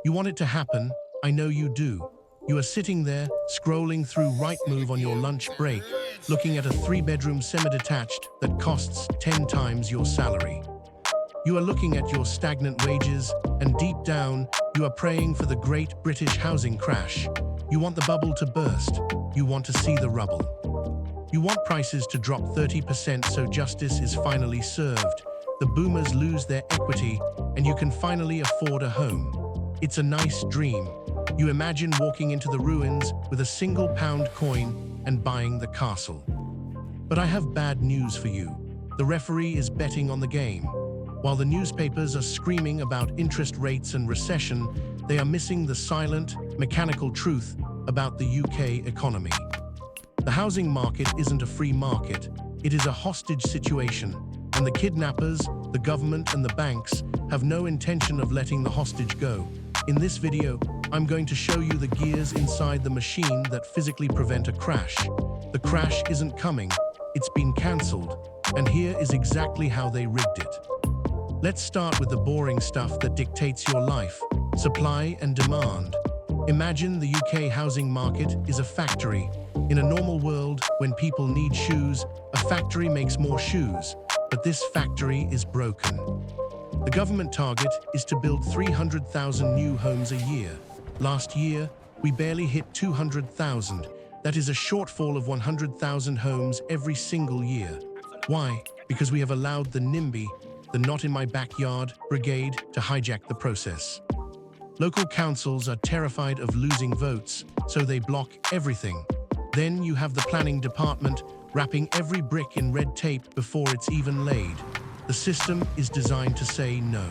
You want it to happen, I know you do. You are sitting there, scrolling through Rightmove on your lunch break, looking at a 3-bedroom semi-detached that costs 10 times your salary. You are looking at your stagnant wages, and deep down, you are praying for the great British housing crash. You want the bubble to burst. You want to see the rubble. You want prices to drop 30% so justice is finally served. The boomers lose their equity, and you can finally afford a home. It's a nice dream. You imagine walking into the ruins with a single pound coin and buying the castle. But I have bad news for you. The referee is betting on the game. While the newspapers are screaming about interest rates and recession, they are missing the silent, mechanical truth about the UK economy. The housing market isn't a free market. It is a hostage situation, and the kidnappers, the government, and the banks have no intention of letting the hostage go. In this video, I'm going to show you the gears inside the machine that physically prevent a crash. The crash isn't coming, it's been cancelled, and here is exactly how they rigged it. Let's start with the boring stuff that dictates your life: supply and demand. Imagine the UK housing market is a factory. In a normal world, when people need shoes, a factory makes more shoes, but this factory is broken. The government target is to build 300,000 new homes a year. Last year, we barely hit 200,000. That is a shortfall of 100,000 homes every single year. Why? Because we have allowed the NIMBY, the Not in My Backyard brigade, to hijack the process. Local councils are terrified of losing votes, so they block everything. Then you have the planning department wrapping every brick in red tape before it's even laid. The system is designed to say no.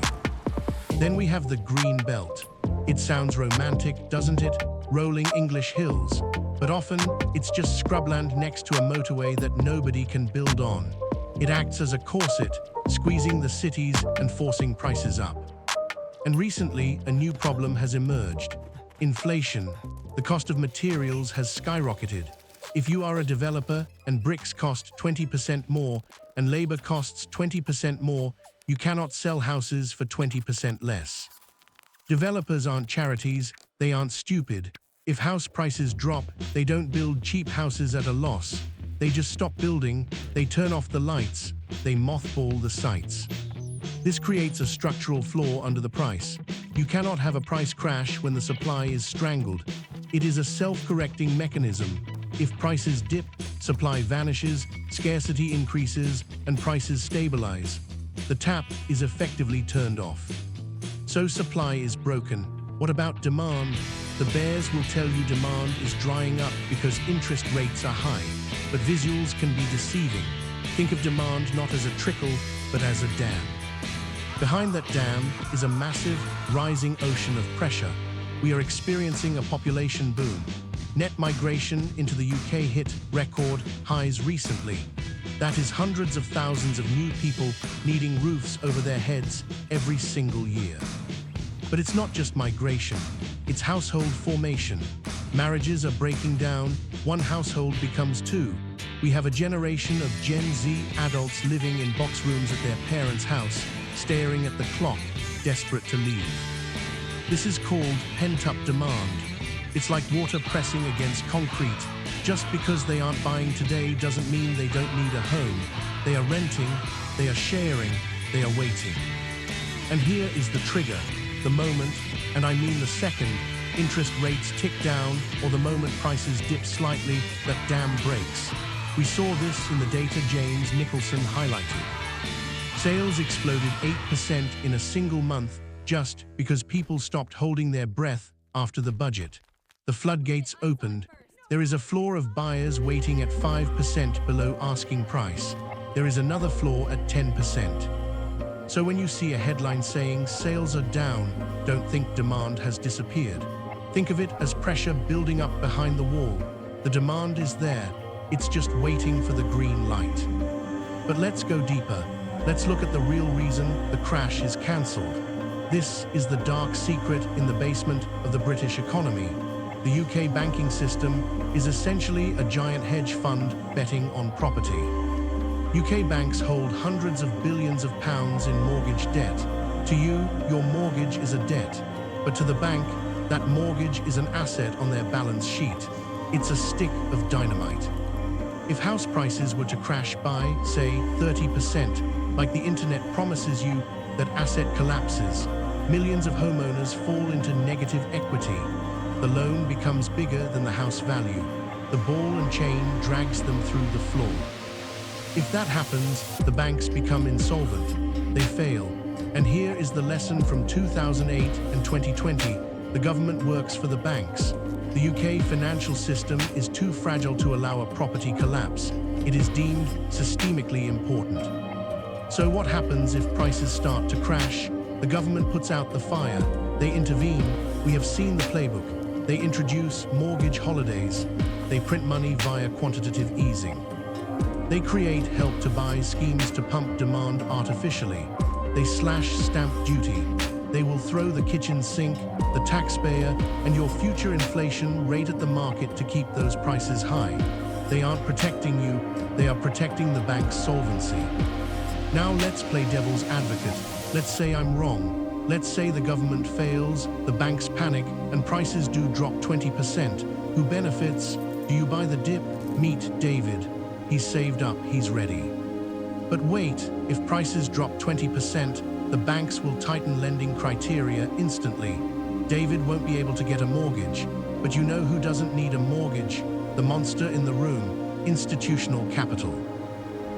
Then we have the green belt. It sounds romantic, doesn't it? Rolling English hills. But often, it's just scrubland next to a motorway that nobody can build on. It acts as a corset, squeezing the cities and forcing prices up. And recently, a new problem has emerged: inflation. The cost of materials has skyrocketed. If you are a developer and bricks cost 20% more and labor costs 20% more, you cannot sell houses for 20% less. Developers aren't charities, they aren't stupid. If house prices drop, they don't build cheap houses at a loss. They just stop building, they turn off the lights, they mothball the sites. This creates a structural flaw under the price. You cannot have a price crash when the supply is strangled. It is a self-correcting mechanism. If prices dip, supply vanishes, scarcity increases, and prices stabilize. The tap is effectively turned off. So supply is broken. What about demand? The bears will tell you demand is drying up because interest rates are high, but visuals can be deceiving. Think of demand not as a trickle, but as a dam. Behind that dam is a massive, rising ocean of pressure. We are experiencing a population boom. Net migration into the UK hit record highs recently. That is hundreds of thousands of new people needing roofs over their heads every single year. But it's not just migration, it's household formation. Marriages are breaking down, one household becomes two. We have a generation of Gen Z adults living in box rooms at their parents' house, staring at the clock, desperate to leave. This is called pent-up demand. It's like water pressing against concrete. Just because they aren't buying today doesn't mean they don't need a home. They are renting, they are sharing, they are waiting. And here is the trigger, the moment, and I mean the second, interest rates tick down, or the moment prices dip slightly, that dam breaks. We saw this in the data James Nicholson highlighted. Sales exploded 8% in a single month just because people stopped holding their breath after the budget. The floodgates opened. There is a floor of buyers waiting at 5% below asking price. There is another floor at 10%. So when you see a headline saying sales are down, don't think demand has disappeared. Think of it as pressure building up behind the wall. The demand is there. It's just waiting for the green light. But let's go deeper. Let's look at the real reason the crash is cancelled. This is the dark secret in the basement of the British economy. The UK banking system is essentially a giant hedge fund betting on property. UK banks hold hundreds of billions of pounds in mortgage debt. To you, your mortgage is a debt. But to the bank, that mortgage is an asset on their balance sheet. It's a stick of dynamite. If house prices were to crash by, say, 30%, like the internet promises you, that asset collapses, millions of homeowners fall into negative equity. The loan becomes bigger than the house value. The ball and chain drags them through the floor. If that happens, the banks become insolvent. They fail. And here is the lesson from 2008 and 2020. The government works for the banks. The UK financial system is too fragile to allow a property collapse. It is deemed systemically important. So what happens if prices start to crash? The government puts out the fire. They intervene. We have seen the playbook. They introduce mortgage holidays. They print money via quantitative easing. They create help-to-buy schemes to pump demand artificially. They slash stamp duty. They will throw the kitchen sink, the taxpayer, and your future inflation rate at the market to keep those prices high. They aren't protecting you, they are protecting the bank's solvency. Now let's play devil's advocate. Let's say I'm wrong. Let's say the government fails, the banks panic, and prices do drop 20%. Who benefits? Do you buy the dip? Meet David. He's saved up, he's ready. But wait, if prices drop 20%, the banks will tighten lending criteria instantly. David won't be able to get a mortgage. But you know who doesn't need a mortgage? The monster in the room, institutional capital.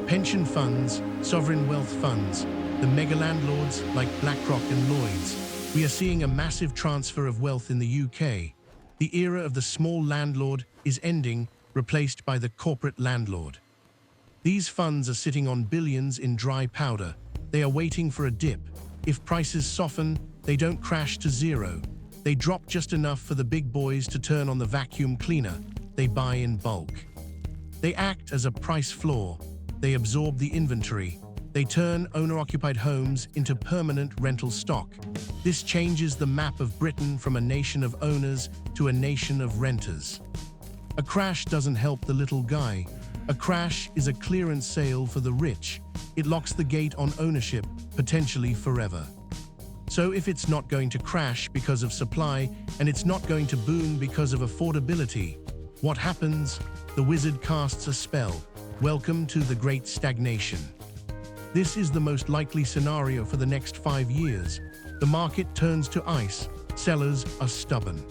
Pension funds, sovereign wealth funds, the mega landlords like BlackRock and Lloyds. We are seeing a massive transfer of wealth in the UK. The era of the small landlord is ending, replaced by the corporate landlord. These funds are sitting on billions in dry powder. They are waiting for a dip. If prices soften, they don't crash to zero. They drop just enough for the big boys to turn on the vacuum cleaner. They buy in bulk. They act as a price floor. They absorb the inventory. They turn owner-occupied homes into permanent rental stock. This changes the map of Britain from a nation of owners to a nation of renters. A crash doesn't help the little guy. A crash is a clearance sale for the rich. It locks the gate on ownership, potentially forever. So if it's not going to crash because of supply, and it's not going to boom because of affordability, what happens? The wizard casts a spell. Welcome to the Great Stagnation. This is the most likely scenario for the next 5 years. The market turns to ice. Sellers are stubborn.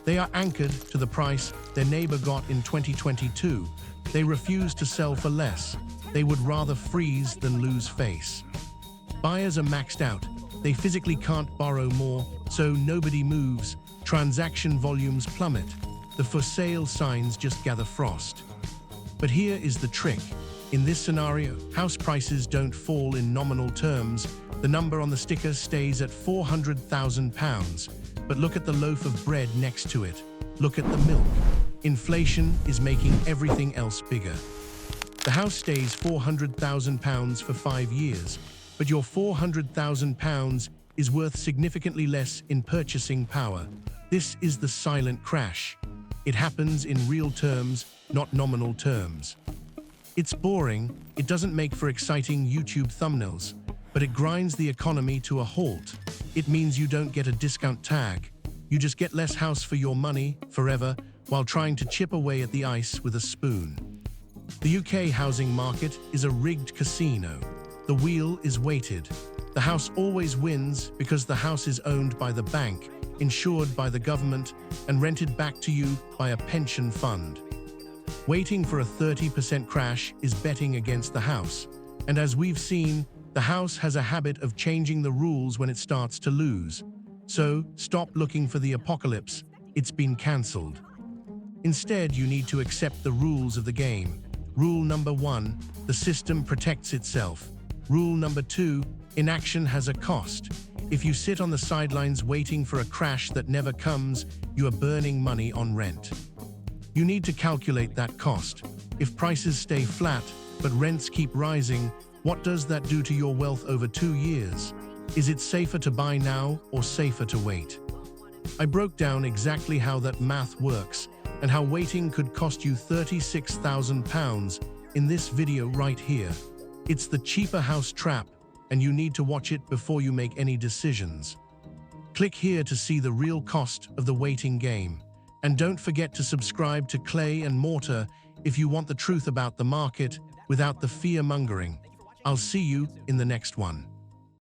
They are anchored to the price their neighbor got in 2022. They refuse to sell for less. They would rather freeze than lose face. Buyers are maxed out. They physically can't borrow more, so nobody moves. Transaction volumes plummet. The for sale signs just gather frost. But here is the trick. In this scenario, house prices don't fall in nominal terms. The number on the sticker stays at £400,000. But look at the loaf of bread next to it. Look at the milk. Inflation is making everything else bigger. The house stays £400,000 for 5 years, but your £400,000 is worth significantly less in purchasing power. This is the silent crash. It happens in real terms, not nominal terms. It's boring, it doesn't make for exciting YouTube thumbnails, but it grinds the economy to a halt. It means you don't get a discount tag. You just get less house for your money, forever, while trying to chip away at the ice with a spoon. The UK housing market is a rigged casino. The wheel is weighted. The house always wins because the house is owned by the bank, insured by the government, and rented back to you by a pension fund. Waiting for a 30% crash is betting against the house. And as we've seen, the house has a habit of changing the rules when it starts to lose. So, stop looking for the apocalypse. It's been cancelled. Instead, you need to accept the rules of the game. Rule number 1, the system protects itself. Rule number 2, inaction has a cost. If you sit on the sidelines waiting for a crash that never comes, you are burning money on rent. You need to calculate that cost. If prices stay flat, but rents keep rising, what does that do to your wealth over 2 years? Is it safer to buy now or safer to wait? I broke down exactly how that math works and how waiting could cost you £36,000 in this video right here. It's the cheaper house trap, and you need to watch it before you make any decisions. Click here to see the real cost of the waiting game. And don't forget to subscribe to Clay and Mortar if you want the truth about the market without the fear-mongering. I'll see you in the next one.